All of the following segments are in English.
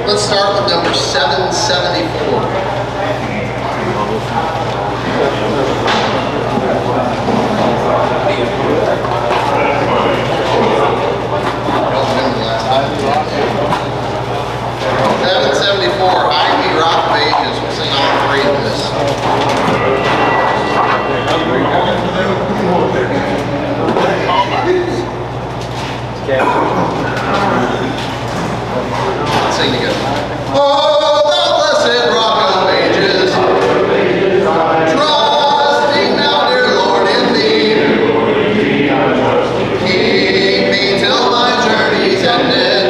Let's start with number 774. Rock of Ages. We'll sing all three of this. Let's sing together. Oh, the blessed Rock of Ages, trusting now, dear Lord, in Thee. Keep me till my journey's ended.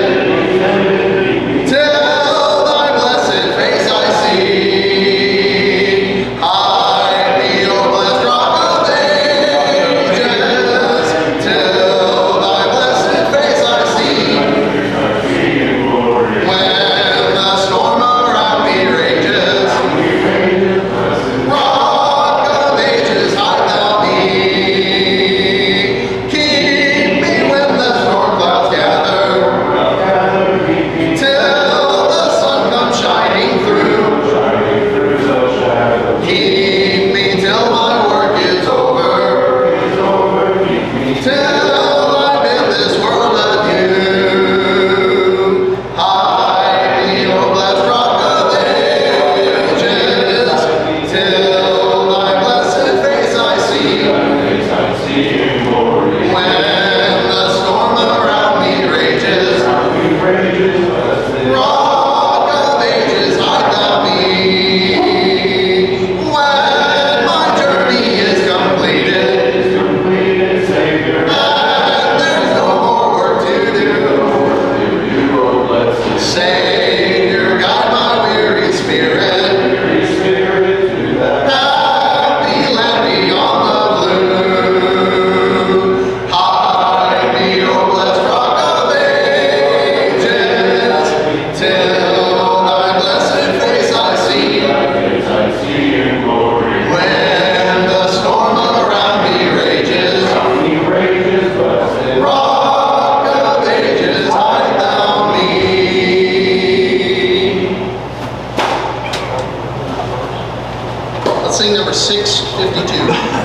Sing number 652.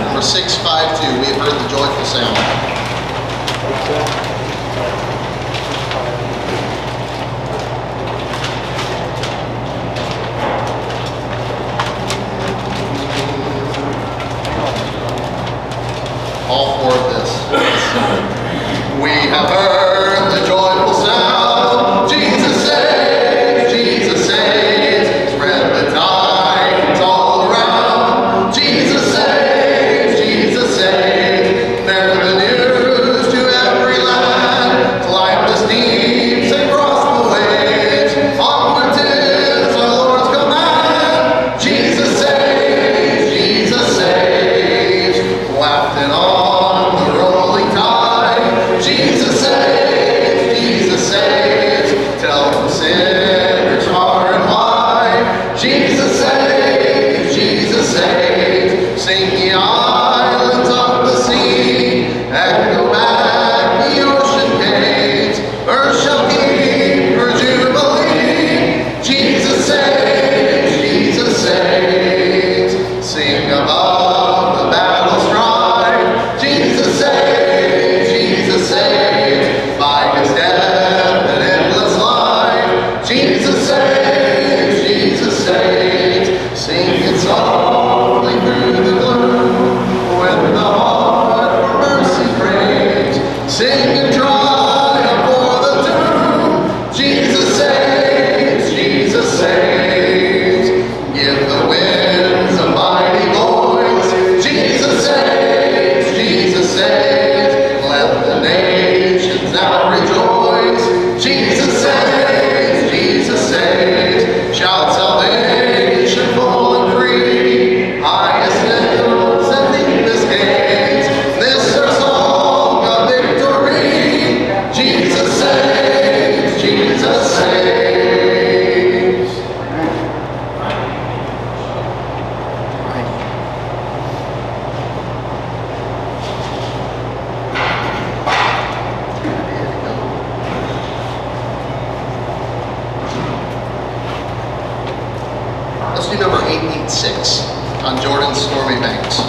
Number 652. We have heard the joyful sound. All four of this. We have heard the joyful sound. Jesus saves, Jesus saves. Spread the tidings all around. Jesus saves, Jesus saves. Bear the news to every land. Let's do number 886 on Jordan's stormy banks.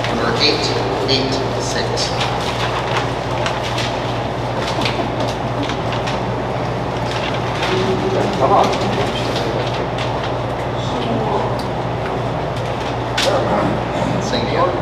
Number 886. Come on. Sing together.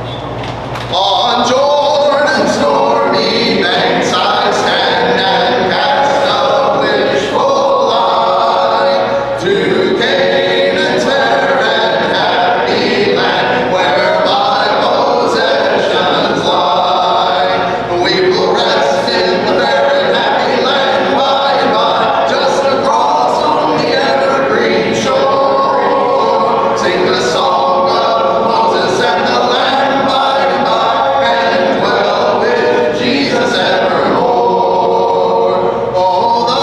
On Jordan's stormy banks I stand and cast a wishful eye to Canaan's fair and happy land where my possessions lie. We will rest in the fair and happy land by and by, just across on the evergreen shore. Sing the song of Moses and the Lamb by and by, and dwell with Jesus evermore. Oh, the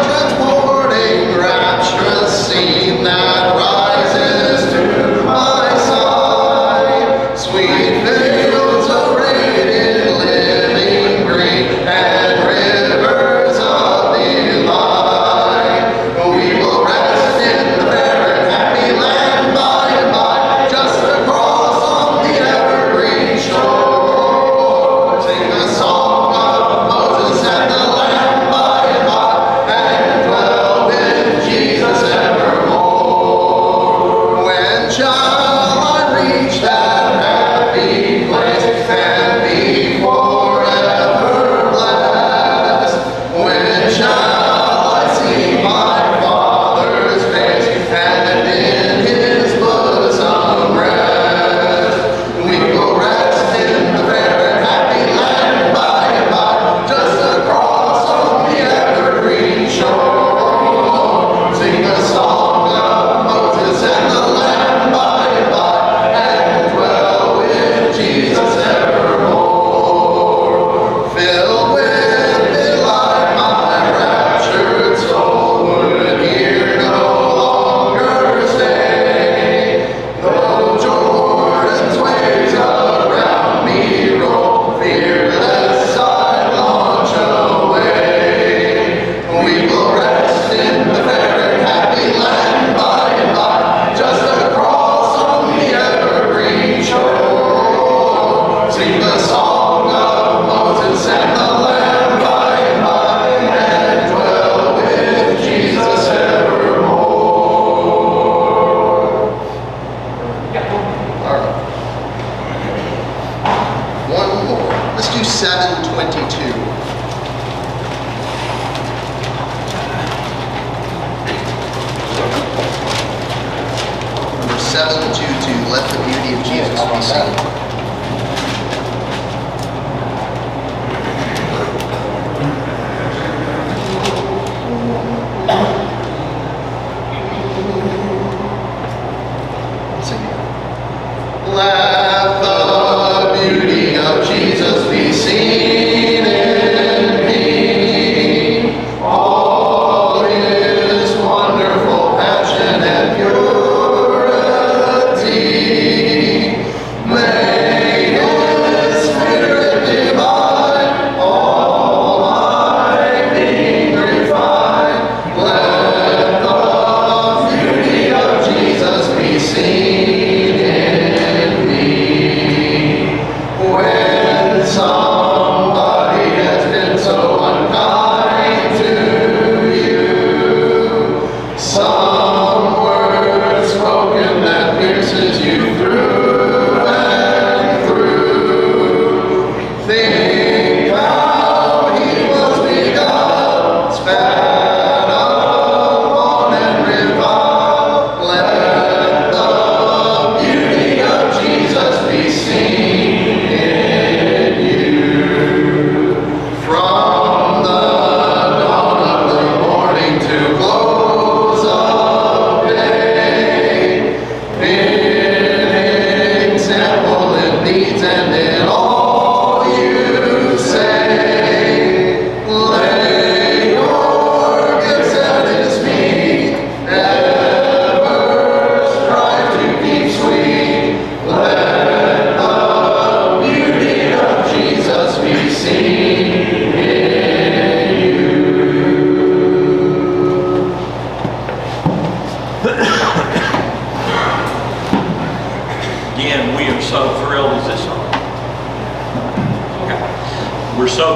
transporting, rapturous scene that rises to my sight. Sweet fields arrayed in living green and rivers of delight. We will rest in the fair and happy land by and by, just across on the evergreen shore. Sing the song of Moses and the Lamb by and by, and dwell with Jesus evermore. When shall I reach that happy place and be forever blessed? When shall I see my Father's face and in His bosom rest? We will rest in the fair and happy land by and by, just across on the evergreen shore. Sing the song of Moses and the Lamb by and by, and dwell with Jesus evermore. Filled with delight, my raptured soul would here no longer stay. Though Jordan's waves around me roll, fearless I launch away. We will rest in the fair and happy land by and by, just across on the evergreen shore. Sing the song of Moses and the Lamb by and by, and dwell with Jesus evermore. All right. One more. Let's do 722. Number 722, let the beauty of Jesus be seen. Sing it. Let the beauty of Jesus be seen in me. All His wonderful passion and purity. May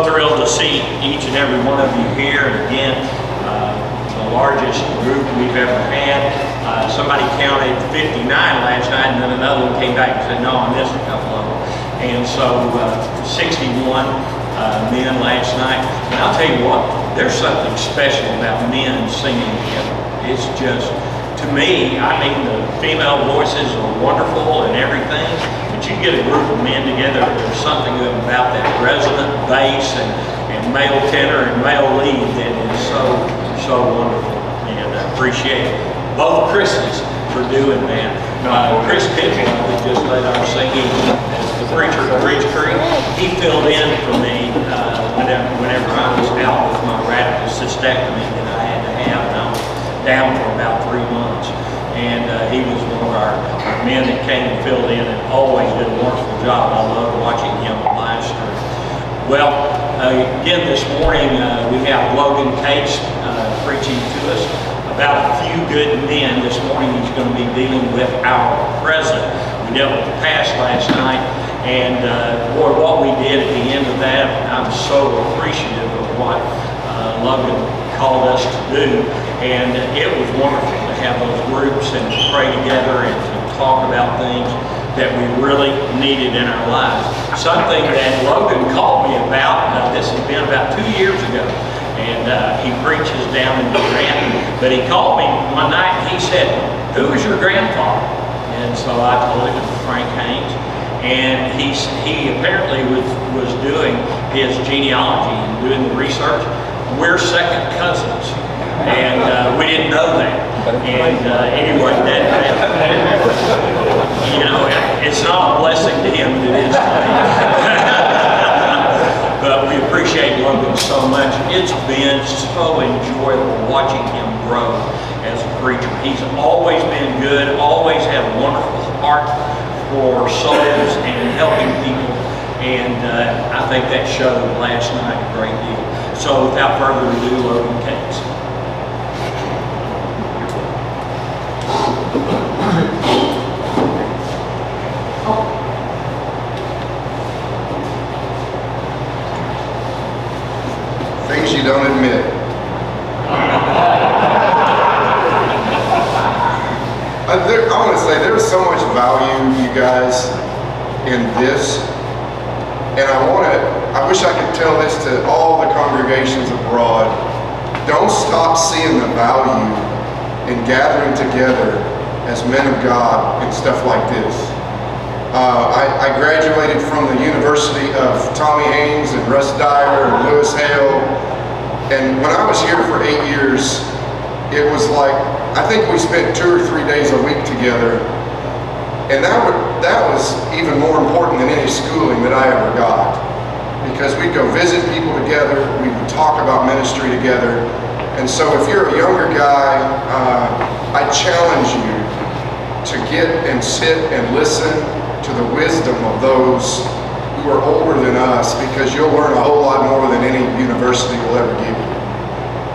so thrilled to see each and every one of you here. And again, the largest group we've ever had. Somebody counted 59 last night, and then another one came back and said, no, I missed a couple of them. And so 61 men last night. And I'll tell you what, there's something special about men singing together. It's just, to me, I mean, the female voices are wonderful and everything, but you get a group of men together, there's something about that resonant bass and male tenor and male lead that is so wonderful. And I appreciate both Chris's for doing that. Chris Pitchell, who just led our singing as the preacher at Bridge Creek, he filled in for me whenever I was out with my radical cystectomy that I had to have, and I was down for about 3 months. And he was one of our men that came and filled in and always did a wonderful job. I loved watching him live stream. Well, again this morning we have Logan Cates preaching to us about a few good men. This morning he's going to be dealing with our present. We dealt with the past last night, and boy, what we did at the end of that, I'm so appreciative of what Logan called us to do. And it was wonderful to have those groups and to pray together and to talk about things that we really needed in our lives. Something that Logan called me about, this has been about 2 years ago, and he preaches down in Durant, but he called me one night and he said, who was your grandfather? And so I told him it was Frank Haynes, and he apparently was doing his genealogy and doing the research. We're second cousins, and we didn't know that. And anyway, you know, it's not a blessing to him, it is to me. But we appreciate Logan so much. It's been so enjoyable watching him grow as a preacher. He's always been good, always had a wonderful heart for souls and helping people. And I think that showed last night a great deal. So without further ado, Logan Cates. Things you don't admit. I want to say there's so much value, you guys, in this. And I wish I could tell this to all the congregations abroad. Don't stop seeing the value in gathering together as men of God and stuff like this. I graduated from the University of Tommy Haynes and Russ Dyer and Lewis Hale. And when I was here for 8 years, it was like, I think we spent 2 or 3 days a week together. And that was even more important than any schooling that I ever got. Because we'd go visit people together, we would talk about ministry together. And so if you're a younger guy, I challenge you to get and sit and listen to the wisdom of those who are older than us, because you'll learn a whole lot more than any university will ever give you.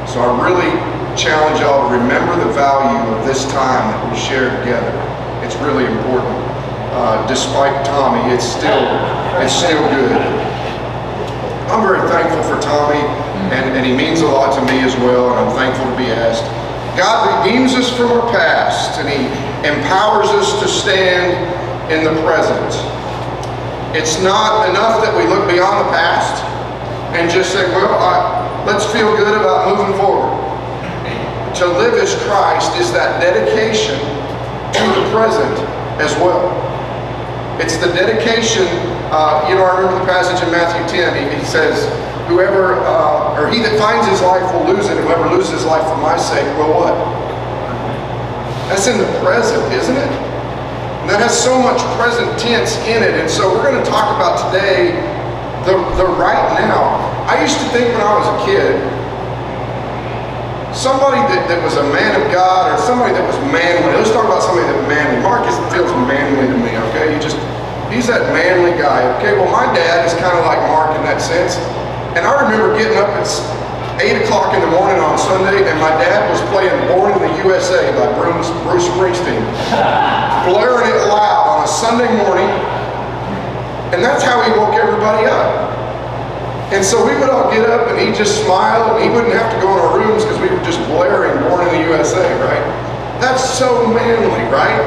So I really challenge y'all to remember the value of this time that we share together. It's really important. Despite Tommy, it's still good. I'm very thankful for Tommy, and he means a lot to me as well, and I'm thankful to be asked. God redeems us from our past, and he empowers us to stand in the present. It's not enough that we look beyond the past and just say, well, let's feel good about moving forward. To live as Christ is that dedication to the present as well. It's the dedication, I remember the passage in Matthew 10, he says, whoever, or he that finds his life will lose it, and whoever loses his life for my sake will what? That's in the present, isn't it? And that has so much present tense in it. And so we're going to talk about today the right now. I used to think when I was a kid, somebody that was a man of God, or somebody that was manly. Let's talk about somebody that's manly. Marcus feels manly to me, okay? He's that manly guy, okay? Well, my dad is kind of like Mark in that sense. And I remember getting up at 8 o'clock in the morning on Sunday, and my dad was playing Born in the USA by Bruce Springsteen, blaring it loud on a Sunday morning, and that's how he woke everybody up. And so we would all get up and he'd just smile and he wouldn't have to go in our rooms because we were just blaring Born in the USA, right? That's so manly, right?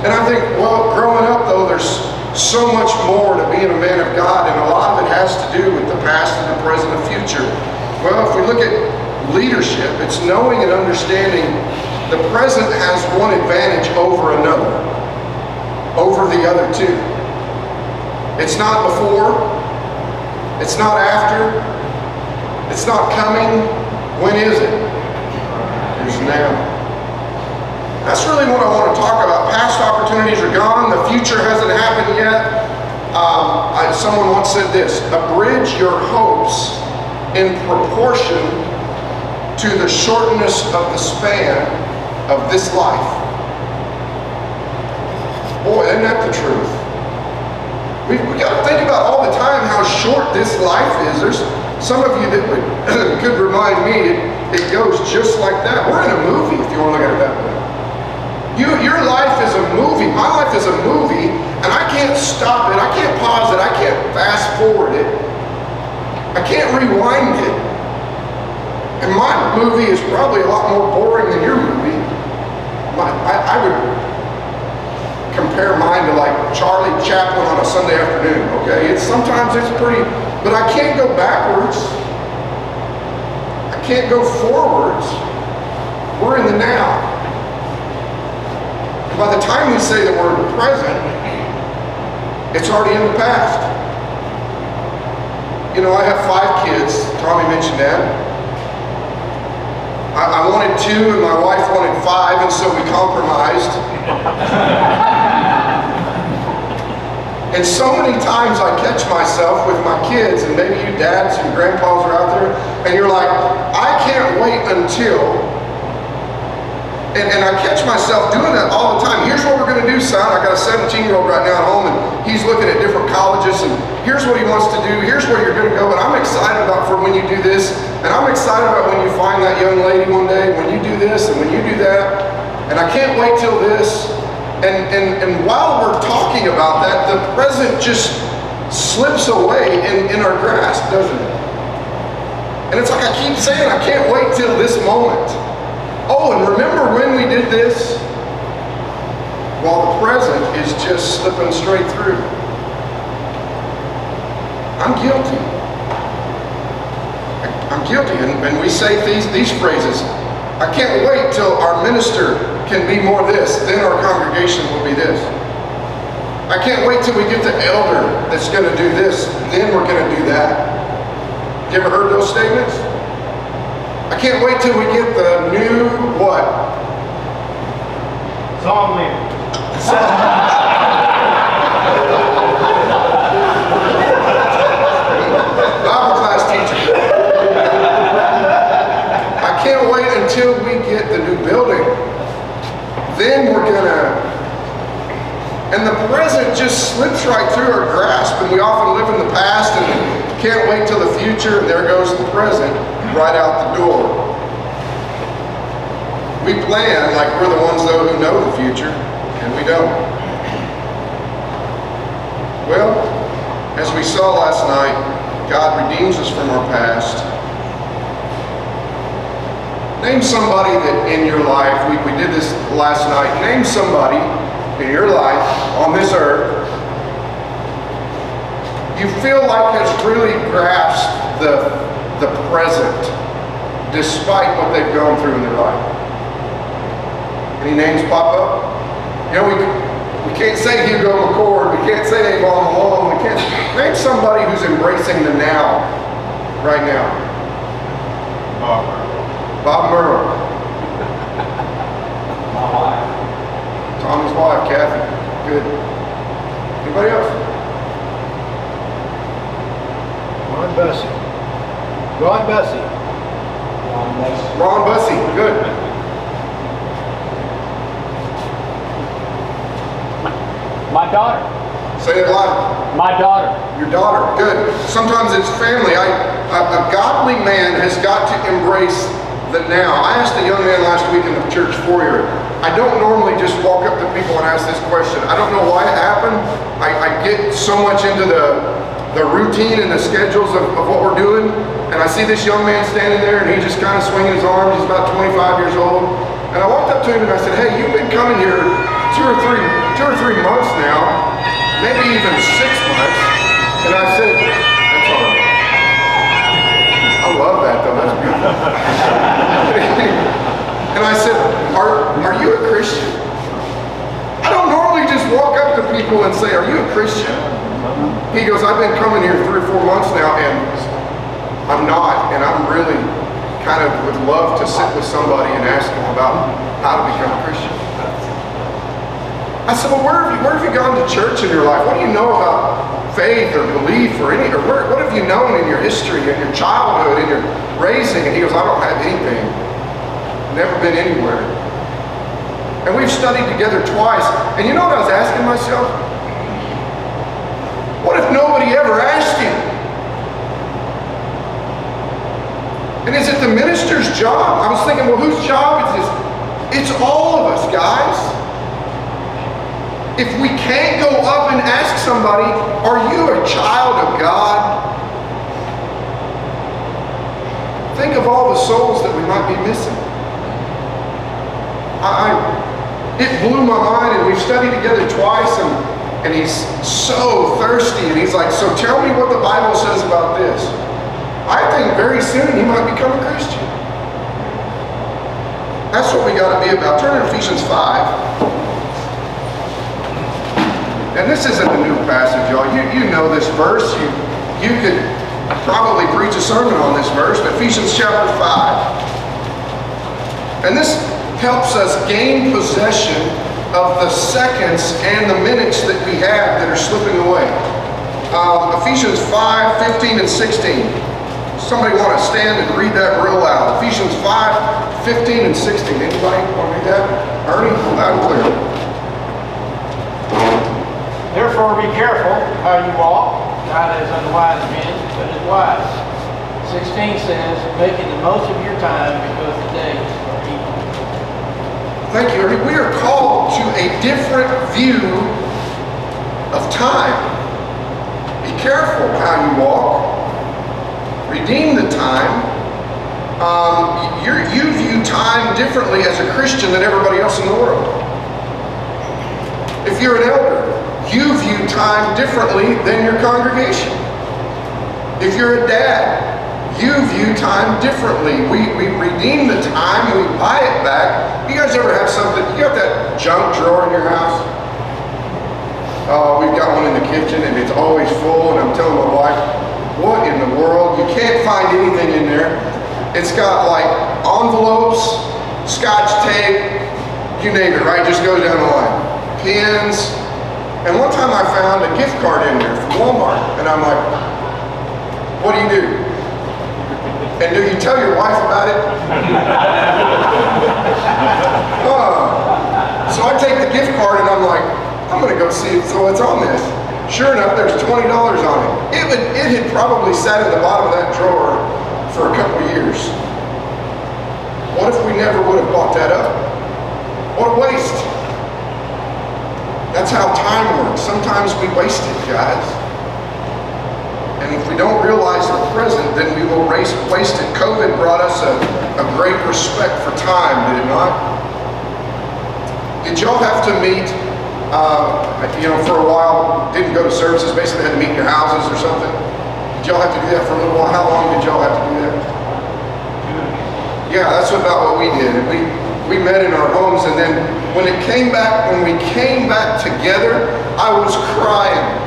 And I think, well, growing up though, there's so much more to being a man of God, and a lot of it has to do with the past and the present and future. Well, if we look at leadership, it's knowing and understanding the present has one advantage over another, over the other two. It's not before, it's not after, it's not coming. When is it? It's now. That's really what I want to talk about. Past opportunities are gone, the future hasn't happened yet. Someone once said this: abridge your hopes in proportion to the shortness of the span of this life. Boy, isn't that the truth? We got to think about all the time how short this life is. There's some of you that could remind me it goes just like that. We're in a movie, if you want to look at it that way. Your life is a movie. My life is a movie, and I can't stop it. I can't pause it. I can't fast forward it. I can't rewind it. And my movie is probably a lot more boring than your movie. I would compare mine to like Charlie Chaplin on a Sunday afternoon, okay? Sometimes it's pretty, but I can't go backwards. I can't go forwards. We're in the now. And by the time we say the word present, it's already in the past. You know, I have 5 kids. Tommy mentioned that. I wanted 2 and my wife wanted 5, and so we compromised. And so many times I catch myself with my kids, and maybe you dads and grandpas are out there, and you're like, I can't wait until, and I catch myself doing that all the time. Here's what we're going to do, son. I got a 17-year-old right now at home, and he's looking at different colleges, and here's what he wants to do. Here's where you're going to go, and I'm excited about for when you do this, and I'm excited about when you find that young lady one day, when you do this, and when you do that, and I can't wait till this. And while we're talking about that, the present just slips away in our grasp, doesn't it? And it's like I keep saying, I can't wait till this moment. Oh, and remember when we did this? While the present is just slipping straight through. I'm guilty. I'm guilty. And we say these phrases. I can't wait till our minister can be more this, then our congregation will be this. I can't wait till we get the elder that's going to do this, then we're going to do that. You ever heard those statements? I can't wait till we get the new what? Song leader. Bible class teacher. I can't wait until we get the new building. Then we're gonna, and the present just slips right through our grasp, and we often live in the past and can't wait till the future, and there goes the present right out the door. We plan like we're the ones though who know the future, and we don't. Well, as we saw last night, God redeems us from our past. Name somebody that in your life, we did this last night, name somebody in your life on this earth you feel like has really grasped the present despite what they've gone through in their life. Any names pop up? You know, we can't say Hugo McCord, we can't say Avon Malone, we can't name somebody who's embracing the now, right now. Bob Merle. My wife. Tommy's wife, Kathy. Good. Anybody else? Ron Bussey. Ron Bussey. Ron Bussey. Good. My daughter. Say it loud. My daughter. Your daughter. Good. Sometimes it's family. A godly man has got to embrace the now. I asked a young man last week in the church foyer. I don't normally just walk up to people and ask this question. I don't know why it happened. I get so much into the the routine and the schedules of what we're doing, and I see this young man standing there, and he's just kind of swinging his arms. He's about 25 years old. And I walked up to him and I said, hey, you've been coming here two or three months now, maybe even 6 months. And I said, that's all right. I love that though, that's beautiful. And I said, are you a Christian? I don't normally just walk up to people and say, are you a Christian? He goes, I've been coming here 3 or 4 months now and I'm not, and I'm really kind of would love to sit with somebody and ask them about how to become a Christian. I said, well, where have you gone to church in your life? What do you know about faith or belief or what have you known in your history, in your childhood, in your raising? And he goes, I don't have anything. Never been anywhere. And we've studied together twice. And you know what I was asking myself? What if nobody ever asked him? And is it the minister's job? I was thinking, well, whose job is this? It's all of us, guys. If we can't go up and ask somebody, are you a child of God? Think of all the souls that we might be missing. It blew my mind, and we've studied together twice, and he's so thirsty, and he's like, so tell me what the Bible says about this. I think very soon he might become a Christian. That's what we got to be about. Turn to Ephesians 5. And this isn't a new passage, y'all. You know this verse. You could probably preach a sermon on this verse, but Ephesians chapter 5. And this helps us gain possession of the seconds and the minutes that we have that are slipping away. Ephesians 5, 15 and 16. Somebody want to stand and read that real loud. Ephesians 5, 15 and 16. Anybody want to read that? Ernie, loud and clear. Therefore be careful how you walk, not as unwise men, but as wise. 16 says, making the most of your time because the days are evil. Thank you, Ernie. We are called to a different view of time. Be careful how you walk. Redeem the time. You view time differently as a Christian than everybody else in the world. If you're an elder, you view time differently than your congregation. If you're a dad, you view time differently. We redeem the time, we buy it back. You guys ever have something, you got that junk drawer in your house? Oh, we've got one in the kitchen and it's always full, and I'm telling my wife, what in the world? You can't find anything in there. It's got like envelopes, scotch tape, you name it, right? Just goes down the line. Pins. And one time I found a gift card in there from Walmart, and I'm like, what do you do? And do you tell your wife about it? So I take the gift card and I'm like, I'm gonna go see what's on this. Sure enough, there's $20 on it. It had probably sat at the bottom of that drawer for a couple of years. What if we never would have bought that up? What a waste. That's how time works. Sometimes we waste it, guys. And if we don't realize the present, then we will waste it. COVID brought us a great respect for time, did it not? Did y'all have to meet, for a while, didn't go to services, basically had to meet in your houses or something? Did y'all have to do that for a little while? How long did y'all have to do that? Yeah, that's about what we did. And we met in our homes, and then when we came back together, I was crying.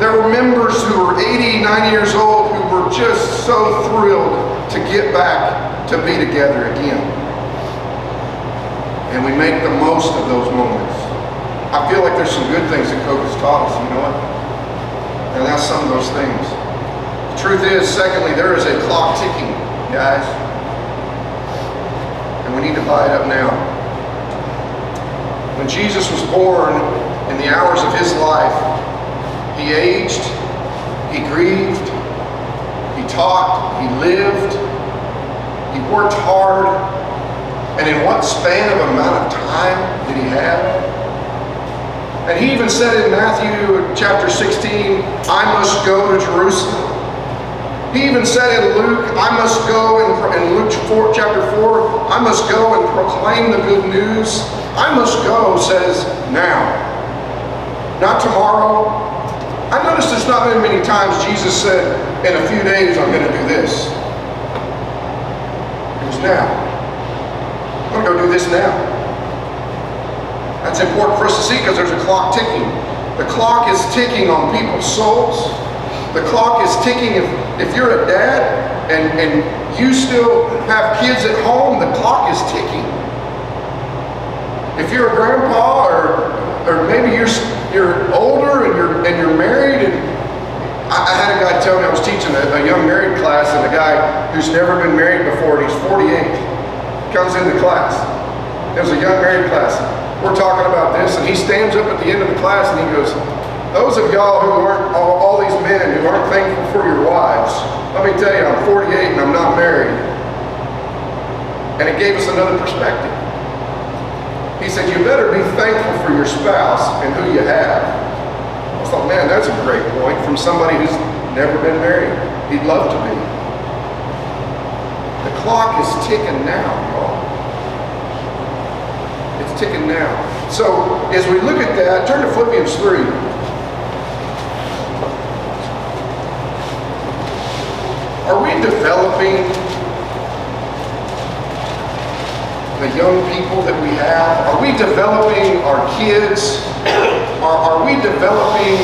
There were members who were 80, 90 years old who were just so thrilled to get back to be together again. And we make the most of those moments. I feel like there's some good things that COVID's taught us, you know what? And that's some of those things. The truth is, secondly, there is a clock ticking, guys. And we need to buy it up now. When Jesus was born, in the hours of his life, he aged, he grieved, he taught, he lived, he worked hard. And in what span of amount of time did he have? And he even said in Matthew chapter 16, I must go to Jerusalem. He even said in Luke, I must go, in Luke chapter 4, I must go and proclaim the good news. I must go says now, not tomorrow. I noticed there's not very many times Jesus said, in a few days I'm going to do this. It was now. I'm going to go do this now. That's important for us to see because there's a clock ticking. The clock is ticking on people's souls. The clock is ticking. If you're a dad and you still have kids at home, the clock is ticking. If you're a grandpa or maybe you're older and you're married, and I had a guy tell me, I was teaching a young married class, and a guy who's never been married before, and he's 48, comes into class. It was a young married class. We're talking about this, and he stands up at the end of the class and he goes, those of y'all who aren't, all these men who aren't thankful for your wives, let me tell you, I'm 48 and I'm not married. And it gave us another perspective. He said, you better be thankful for your spouse and who you have. I thought, man, that's a great point from somebody who's never been married. He'd love to be. The clock is ticking now, y'all. It's ticking now. So as we look at that, turn to Philippians 3. Are we developing the young people that we have? Are we developing our kids? Are we developing?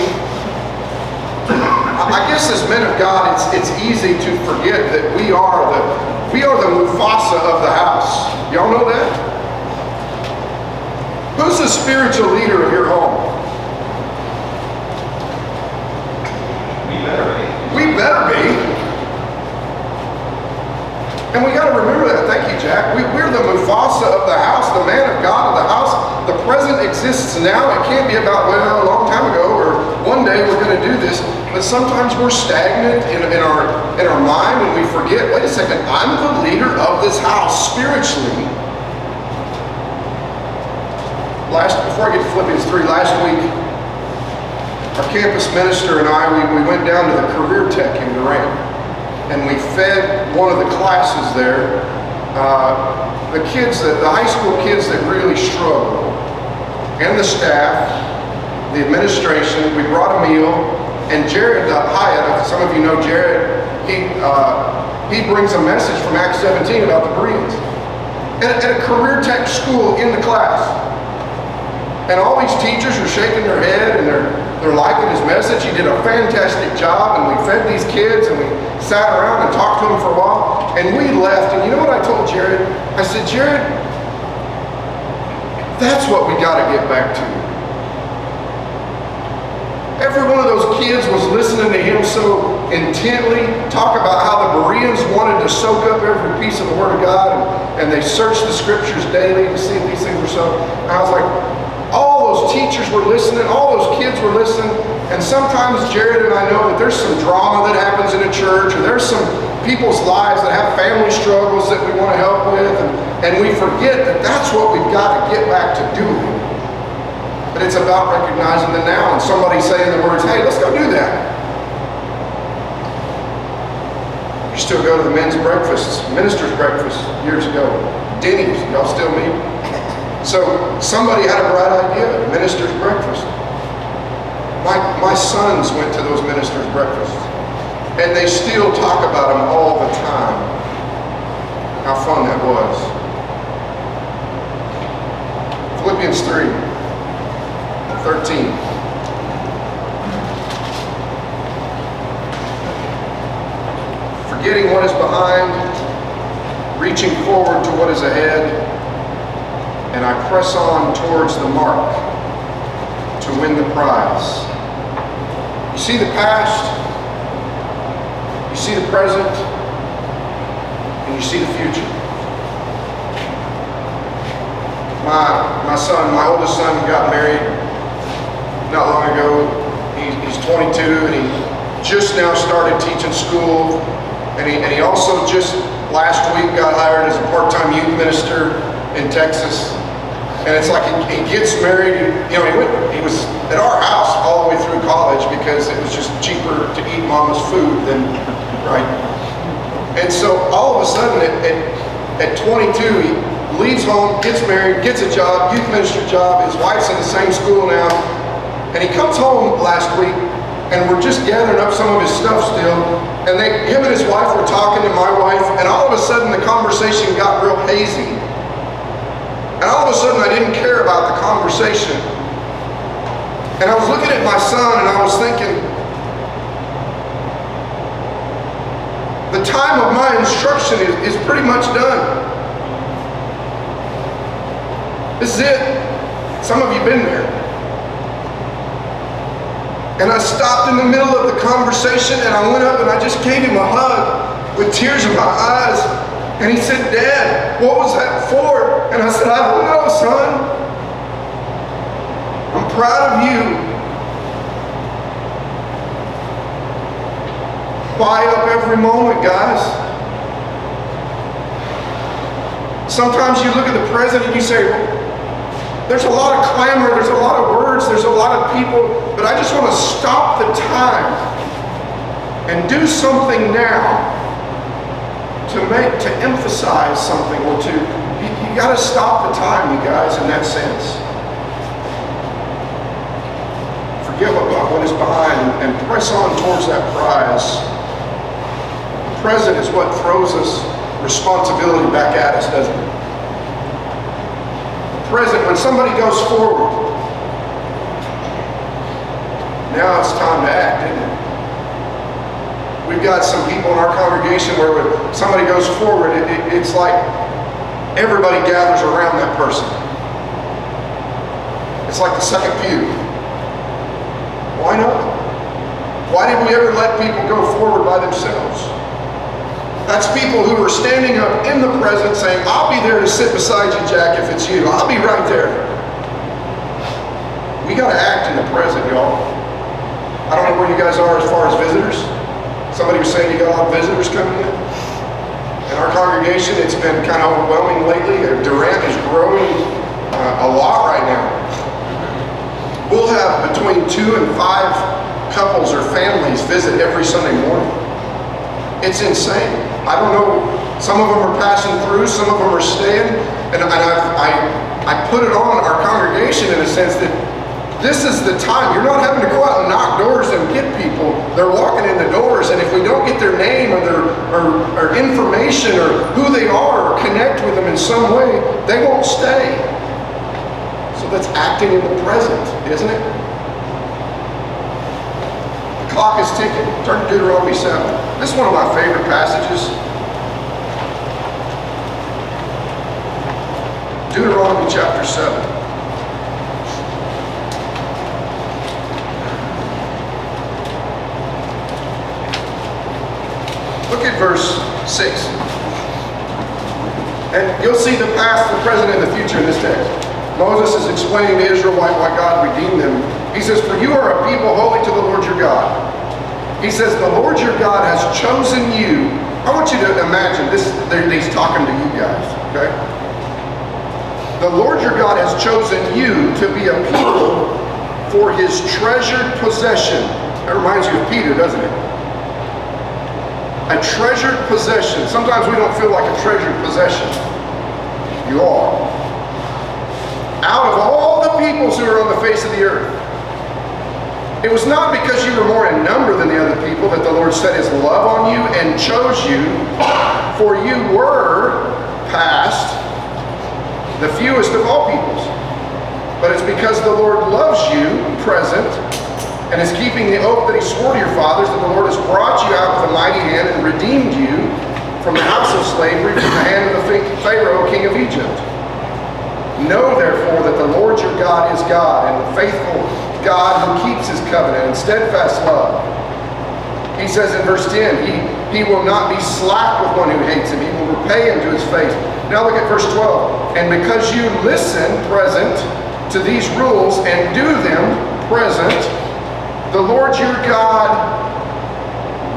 I guess as men of God, it's easy to forget that we are the Mufasa of the house. Y'all know that? Who's the spiritual leader of your home? We better be. We better be. And we got to remember that. Thank you, Jack. We're the Mufasa of the house, the man of God of the house. The present exists now. It can't be about, well, a long time ago or one day we're going to do this. But sometimes we're stagnant in our mind and we forget, wait a second, I'm the leader of this house spiritually. Before I get to Philippians 3, last week, our campus minister and I, we went down to the Career Tech in Durant. And we fed one of the classes there, the high school kids that really struggle, and the staff, the administration. We brought a meal, and Jared Hyatt, some of you know Jared, he brings a message from Acts 17 about the Bereans. At a Career Tech school in the class. And all these teachers are shaking their head and they're liking his message. He did a fantastic job, and we fed these kids and we sat around and talked to them for a while, and we left. And you know what I told Jared? I said, Jared, that's what we got to get back to. Every one of those kids was listening to him so intently talk about how the Bereans wanted to soak up every piece of the Word of God, and they searched the Scriptures daily to see if these things were so. And I was like, all those teachers were listening, all those kids were listening, and sometimes Jared and I know that there's some drama that happens in a church, or there's some people's lives that have family struggles that we want to help with, and we forget that that's what we've got to get back to doing. But it's about recognizing the now, and somebody saying the words, hey, let's go do that. You still go to the men's breakfasts, ministers' breakfasts years ago. Denny's, y'all still meet? So somebody had a bright idea, minister's breakfast. My sons went to those ministers' breakfasts, and they still talk about them all the time. How fun that was. Philippians 3:13. Forgetting what is behind, reaching forward to what is ahead, and I press on towards the mark to win the prize. You see the past, you see the present, and you see the future. My oldest son got married not long ago. He's 22, and he just now started teaching school, and he also just last week got hired as a part-time youth minister in Texas. And it's like he gets married, he was at our house all the way through college because it was just cheaper to eat mama's food than, right? And so all of a sudden at 22, he leaves home, gets married, gets a job, youth ministry job, his wife's in the same school now, and he comes home last week, and we're just gathering up some of his stuff still, and him and his wife were talking to my wife, and all of a sudden the conversation got real hazy. And all of a sudden I didn't care about the conversation. And I was looking at my son and I was thinking, the time of my instruction is pretty much done. This is it. Some of you have been there. And I stopped in the middle of the conversation and I went up and I just gave him a hug with tears in my eyes. And he said, "Dad, what was that for?" And I said, "I don't know, son. I'm proud of you. Buy up every moment, guys." Sometimes you look at the present and you say, there's a lot of clamor, there's a lot of words, there's a lot of people, but I just want to stop the time and do something now to emphasize something or you got to stop the time, you guys, in that sense. Forget about what is behind and press on towards that prize. The present is what throws us responsibility back at us, doesn't it? The present, when somebody goes forward, now it's time to act, isn't it? We've got some people in our congregation where when somebody goes forward, it's like everybody gathers around that person. It's like the second pew. Why not? Why did we ever let people go forward by themselves? That's people who are standing up in the present saying, "I'll be there to sit beside you, Jack, if it's you. I'll be right there." We got to act in the present, y'all. I don't know where you guys are as far as visitors. Somebody was saying you got a lot of visitors coming in. In our congregation, it's been kind of overwhelming lately. Durant is growing a lot right now. We'll have between 2 and 5 couples or families visit every Sunday morning. It's insane. I don't know, some of them are passing through, some of them are staying, and I put it on our congregation in a sense that this is the time. You're not having to go out and knock doors and get people. They're walking in the doors, and if we don't get their name or their information or who they are or connect with them in some way, they won't stay. So that's acting in the present, isn't it? The clock is ticking. Turn to Deuteronomy 7. This is one of my favorite passages. Deuteronomy chapter 7. Look at verse 6. And you'll see the past, the present, and the future in this text. Moses is explaining to Israel why God redeemed them. He says, "For you are a people holy to the Lord your God." He says, "The Lord your God has chosen you." I want you to imagine this, he's talking to you guys, okay? "The Lord your God has chosen you to be a people for his treasured possession." That reminds you of Peter, doesn't it? A treasured possession. Sometimes we don't feel like a treasured possession. You are. Out of all the peoples who are on the face of the earth. It was not because you were more in number than the other people that the Lord set his love on you and chose you, for you were past the fewest of all peoples. But it's because the Lord loves you, present, and is keeping the oath that he swore to your fathers, that the Lord has brought you out with a mighty hand and redeemed you from the house of slavery, from the hand of the Pharaoh, king of Egypt. Know therefore that the Lord your God is God, and the faithful God who keeps his covenant and steadfast love. He says in verse 10, he will not be slack with one who hates him. He will repay him to his face. Now look at verse 12. And because you listen, present, to these rules and do them, present, the Lord your God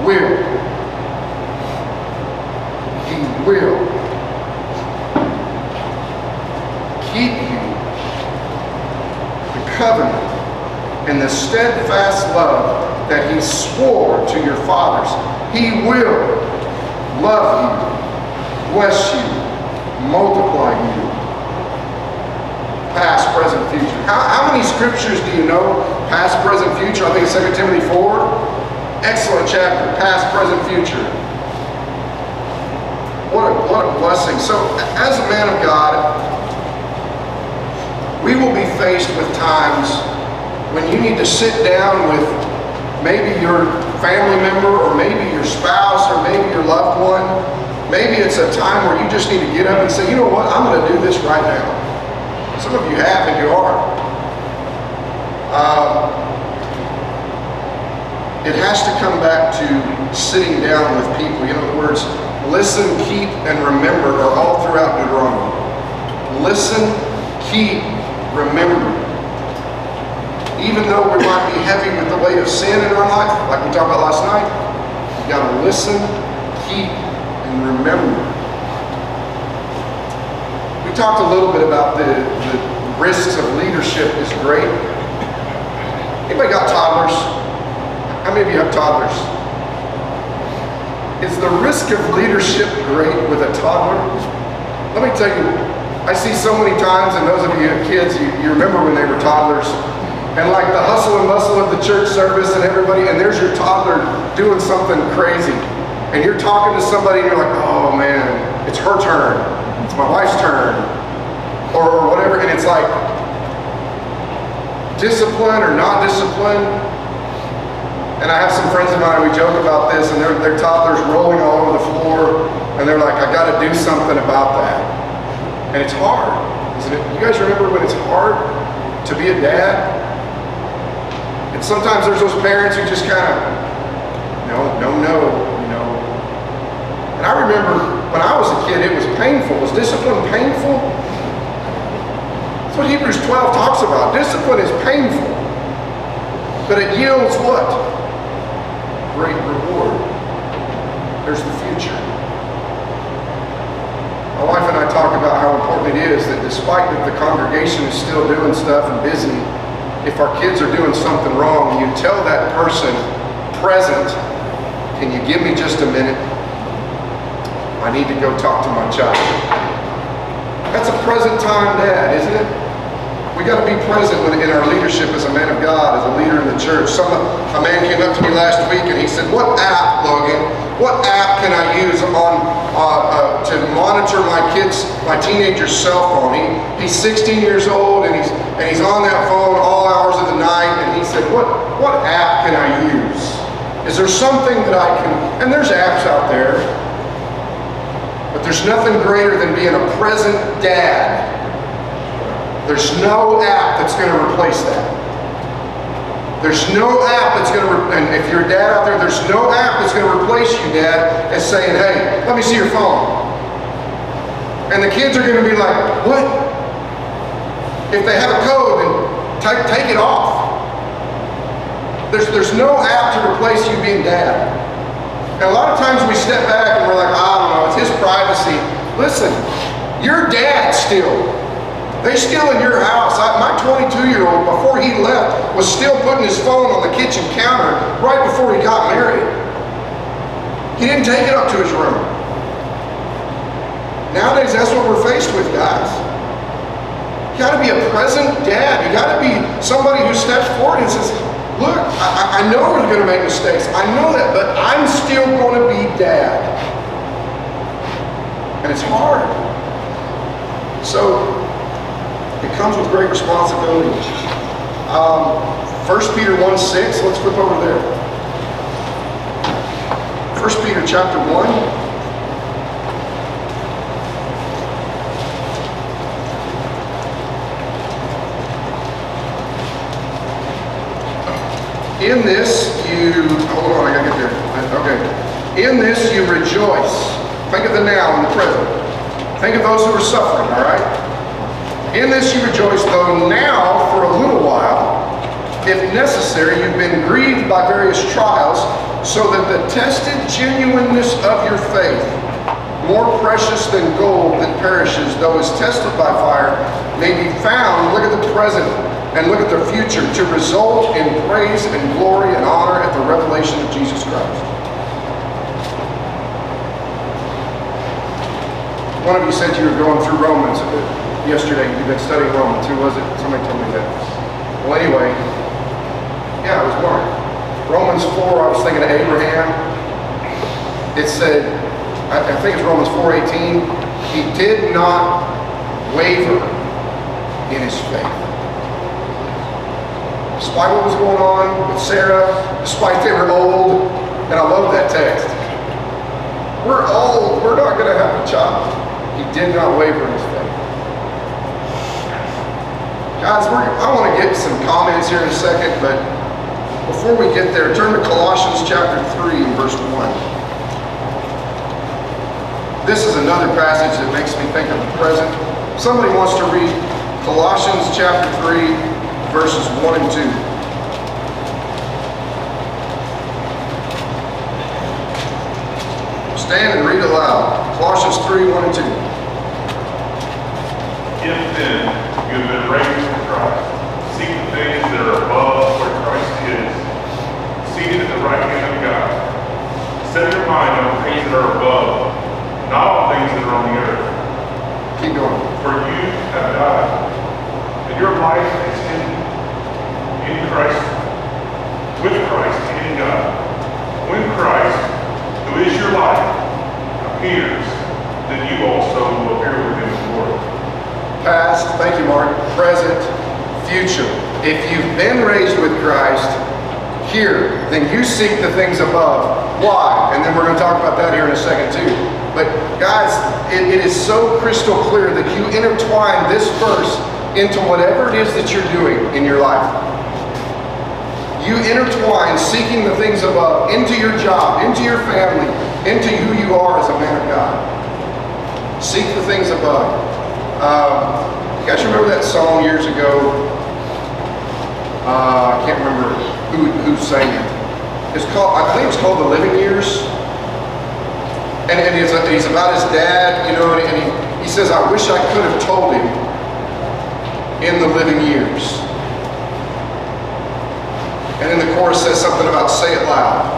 will. He will keep you the steadfast love that he swore to your fathers. He will love you, bless you, multiply you. Past, present, future. How many scriptures do you know? Past, present, future. I think it's 2 Timothy 4. Excellent chapter. Past, present, future. What a blessing. So, as a man of God, we will be faced with times when you need to sit down with maybe your family member, or maybe your spouse, or maybe your loved one. Maybe it's a time where you just need to get up and say, you know what, I'm going to do this right now. Some of you have and you are. It has to come back to sitting down with people. You know, the words listen, keep, and remember are all throughout Deuteronomy. Listen, keep, remember. Even though we might be heavy with the weight of sin in our life, like we talked about last night, you got to listen, keep, and remember. We talked a little bit about the risks of leadership is great. Anybody got toddlers? How many of you have toddlers? Is the risk of leadership great with a toddler? Let me tell you, I see so many times, and those of you who have kids, you remember when they were toddlers, and like the hustle and bustle of the church service and everybody, and there's your toddler doing something crazy. And you're talking to somebody and you're like, oh man, it's her turn. It's my wife's turn. Or whatever, and it's like discipline or not discipline. And I have some friends of mine, we joke about this, and their toddler's rolling all over the floor, and they're like, I gotta do something about that. And it's hard, isn't it? You guys remember when it's hard to be a dad? And sometimes there's those parents who just kind of, no, you know. And I remember when I was a kid, it was painful. Was discipline painful? That's what Hebrews 12 talks about. Discipline is painful, but it yields what? Great reward. There's the future. My wife and I talk about how important it is that despite that the congregation is still doing stuff and busy, if our kids are doing something wrong, you tell that person present, can you give me just a minute? I need to go talk to my child. That's a present time dad, isn't it? We got to be present in our leadership as a man of God, as a leader in the church. A man came up to me last week and he said, what app, Logan, what app can I use to monitor my teenager's cell phone? He's 16 years old and he's on that phone all hours of the night, and he said, what app can I use? Is there something that I can, and there's apps out there, but there's nothing greater than being a present dad. There's no app that's going to replace that. There's no app that's going to, and if you're a dad out there, there's no app that's going to replace you, Dad, as saying, hey, let me see your phone. And the kids are going to be like, what? If they have a code, then take it off. There's no app to replace you being dad. And a lot of times we step back and we're like, I don't know, it's his privacy. Listen, you're dad still. They still in your house. My 22-year-old, before he left, was still putting his phone on the kitchen counter right before he got married. He didn't take it up to his room. Nowadays, that's what we're faced with, guys. You got to be a present dad. You got to be somebody who steps forward and says, look, I know we're going to make mistakes. I know that, but I'm still going to be dad. And it's hard. So, it comes with great responsibility. 1 Peter 1:6, let's flip over there. 1 Peter chapter 1. In this hold on, I gotta get there. Okay. In this you rejoice. Think of the now and the present. Think of those who are suffering, all right? In this you rejoice, though now, for a little while, if necessary, you've been grieved by various trials, so that the tested genuineness of your faith, more precious than gold that perishes, though is tested by fire, may be found, look at the present, and look at the future to result in praise and glory and honor at the revelation of Jesus Christ. One of you said you were going through Romans yesterday. You've been studying Romans. Who was it? Somebody told me that. Well, anyway, yeah, it was Mark. Romans 4, I was thinking of Abraham. It said, I think it's Romans 4:18, he did not waver in his faith. Despite what was going on with Sarah, despite they were old, and I love that text. We're old, we're not going to have a child. He did not waver in his faith. Guys, I want to get some comments here in a second, but before we get there, turn to Colossians chapter 3 and verse 1. This is another passage that makes me think of the present. Somebody wants to read Colossians chapter 3, verses 1 and 2. Stand and read aloud. Colossians 3, 1 and 2. If then you have been raised with Christ, seek the things that are above where Christ is, seated at the right hand of God. Set your mind on things that are above, not on things that are on the earth. Keep going. For you have died, and your life is hidden in Christ, with Christ in God. When Christ, who is your life, appears, then you also will appear with him in glory. Past, thank you, Mark. Present, future. If you've been raised with Christ, here, then you seek the things above. Why? And then we're going to talk about that here in a second too. But guys, it is so crystal clear that you intertwine this verse into whatever it is that you're doing in your life. You intertwine seeking the things above into your job, into your family, into who you are as a man of God. Seek the things above. You guys remember that song years ago? I can't remember who sang it. It's called, I think it's called The Living Years. And he's about his dad, you know, and he says, I wish I could have told him in the living years. And then the chorus says something about say it loud.